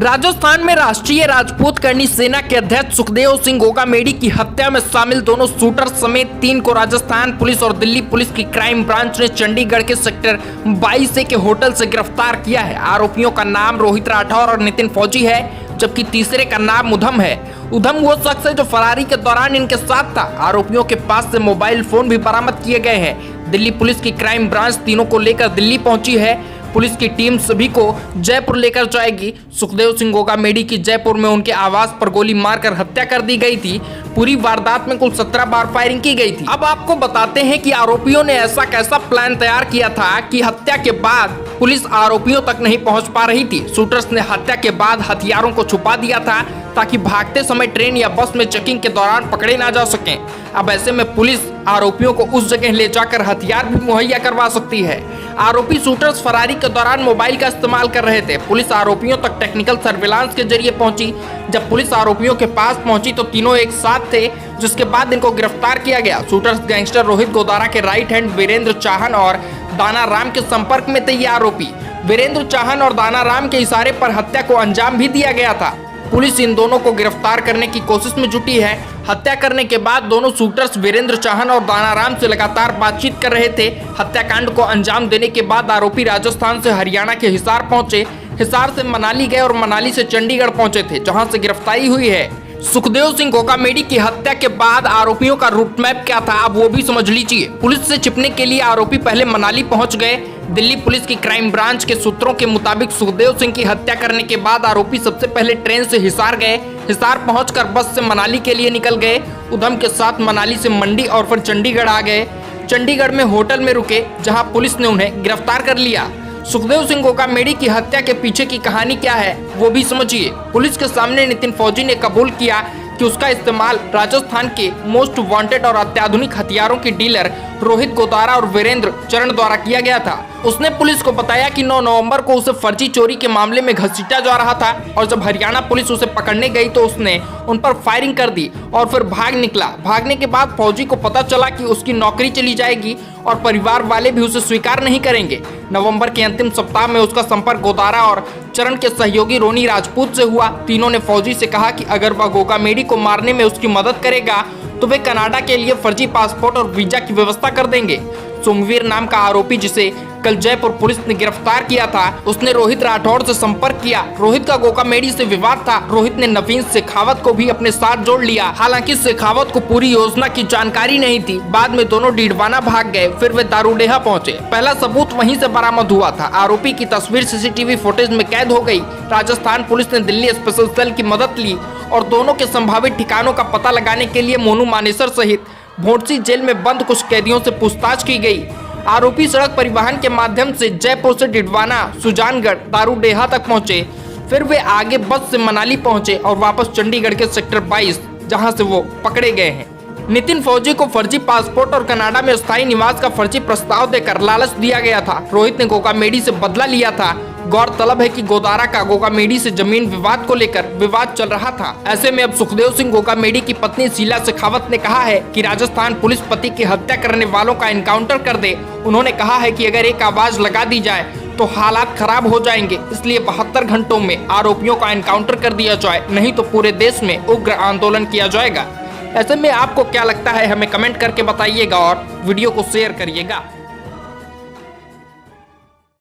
राजस्थान में राष्ट्रीय राजपूत करनी सेना के अध्यक्ष सुखदेव सिंह गोगामेडी की हत्या में शामिल दोनों शूटर समेत 3 को राजस्थान पुलिस और दिल्ली पुलिस की क्राइम ब्रांच ने चंडीगढ़ के सेक्टर 22A के होटल से गिरफ्तार किया है। आरोपियों का नाम रोहित राठौर और नितिन फौजी है, जबकि तीसरे का नाम उधम है। उधम वो शख्स है जो फरारी के दौरान इनके साथ था। आरोपियों के पास से मोबाइल फोन भी बरामद किए गए हैं। दिल्ली पुलिस की क्राइम ब्रांच तीनों को लेकर दिल्ली पहुंची है। पुलिस की टीम सभी को जयपुर लेकर जाएगी। सुखदेव सिंह गोगामेडी की जयपुर में उनके आवास पर गोली मारकर हत्या कर दी गई थी। पूरी वारदात में कुल 17 बार फायरिंग की गई थी। अब आपको बताते हैं कि आरोपियों ने ऐसा कैसा प्लान तैयार किया था कि हत्या के बाद पुलिस आरोपियों तक नहीं पहुंच पा रही थी। शूटर्स ने हत्या के बाद हथियारों को छुपा दिया था ताकि भागते समय ट्रेन या बस में चेकिंग के दौरान पकड़े ना जा सकें। अब ऐसे में पुलिस आरोपियों को उस जगह ले जाकर हथियार भी मुहैया करवा सकती है। आरोपी शूटर्स फरारी के दौरान मोबाइल का इस्तेमाल कर रहे थे। पुलिस आरोपियों तक टेक्निकल सर्विलांस के जरिए पहुंची। जब पुलिस आरोपियों के पास पहुंची तो तीनों एक साथ थे, जिसके बाद इनको गिरफ्तार किया गया। शूटर्स गैंगस्टर रोहित गोदारा के राइट हैंड वीरेंद्र चाहन और दाना राम के संपर्क में थे। ये आरोपी वीरेंद्र चाहन और दाना राम के इशारे पर हत्या को अंजाम भी दिया गया था। पुलिस इन दोनों को गिरफ्तार करने की कोशिश में जुटी है। हत्या करने के बाद दोनों शूटर्स वीरेंद्र चाहन और दानाराम से लगातार बातचीत कर रहे थे। हत्याकांड को अंजाम देने के बाद आरोपी राजस्थान से हरियाणा के हिसार पहुंचे। हिसार से मनाली गए और मनाली से चंडीगढ़ पहुंचे थे, जहां से गिरफ्तारी हुई है। सुखदेव सिंह गोगामेडी की हत्या के बाद आरोपियों का रूट मैप क्या था, अब वो भी समझ लीजिए। पुलिस से छिपने के लिए आरोपी पहले मनाली पहुंच गए। दिल्ली पुलिस की क्राइम ब्रांच के सूत्रों के मुताबिक सुखदेव सिंह की हत्या करने के बाद आरोपी सबसे पहले ट्रेन से हिसार गए। हिसार पहुंचकर बस से मनाली के लिए निकल गए। उधम के साथ मनाली से मंडी और फिर चंडीगढ़ आ गए। चंडीगढ़ में होटल में रुके, जहां पुलिस ने उन्हें गिरफ्तार कर लिया। सुखदेव सिंह गोगामेडी की हत्या के पीछे की कहानी क्या है, वो भी समझिए। पुलिस के सामने नितिन फौजी ने कबूल किया कि उसका इस्तेमाल राजस्थान के मोस्ट वांटेड और अत्याधुनिक हथियारों की डीलर रोहित गोदारा और वीरेंद्र चरण द्वारा किया गया था। उसने पुलिस को बताया कि 9 नवंबर को उसे फर्जी चोरी के मामले में घसीटा जा रहा था और जब हरियाणा पुलिस उसे पकड़ने गई तो उसने उन पर फायरिंग कर दी और फिर भाग निकला। भागने के बाद फौजी को पता चला कि उसकी नौकरी चली जाएगी और परिवार वाले भी उसे स्वीकार नहीं करेंगे। नवंबर के अंतिम सप्ताह में उसका संपर्क गोदारा और चरण के सहयोगी रोनी राजपूत से हुआ। तीनों ने फौजी से कहा कि अगर वह गोगामेडी को मारने में उसकी मदद करेगा तो वे कनाडा के लिए फर्जी पासपोर्ट और वीजा की व्यवस्था कर देंगे। सोमवीर नाम का आरोपी जिसे कल जयपुर पुलिस ने गिरफ्तार किया था, उसने रोहित राठौर से संपर्क किया। रोहित का गोगामेडी से विवाद था। रोहित ने नवीन शेखावत को भी अपने साथ जोड़ लिया। हालांकि शेखावत को पूरी योजना की जानकारी नहीं थी। बाद में दोनों डीडवाना भाग गए, फिर वे दारूडेहा पहुंचे। पहला सबूत वहीं से बरामद हुआ था। आरोपी की तस्वीर सीसीटीवी फुटेज में कैद हो गई। राजस्थान पुलिस ने दिल्ली स्पेशल सेल की मदद ली और दोनों के संभावित ठिकानों का पता लगाने के लिए मोनू मानेसर सहित भोंडसी जेल में बंद कुछ कैदियों से पूछताछ की गई। आरोपी सड़क परिवहन के माध्यम से जयपुर से डिडवाना, सुजानगढ़, दारूडेहा तक पहुंचे। फिर वे आगे बस से मनाली पहुंचे और वापस चंडीगढ़ के सेक्टर 22, जहां से वो पकड़े गए हैं। नितिन फौजी को फर्जी पासपोर्ट और कनाडा में स्थायी निवास का फर्जी प्रस्ताव देकर लालच दिया गया था। रोहित ने गोगामेडी से बदला लिया था। गौरतलब है कि गोदारा का गोगामेडी से जमीन विवाद को लेकर विवाद चल रहा था। ऐसे में अब सुखदेव सिंह गोगामेडी की पत्नी शीला शेखावत ने कहा है कि राजस्थान पुलिस पति की हत्या करने वालों का एनकाउंटर कर दे। उन्होंने कहा है कि अगर एक आवाज लगा दी जाए तो हालात खराब हो जाएंगे, इसलिए 72 घंटों में आरोपियों का एनकाउंटर कर दिया जाए, नहीं तो पूरे देश में उग्र आंदोलन किया जाएगा। ऐसे में आपको क्या लगता है, हमें कमेंट करके बताइएगा और वीडियो को शेयर करिएगा।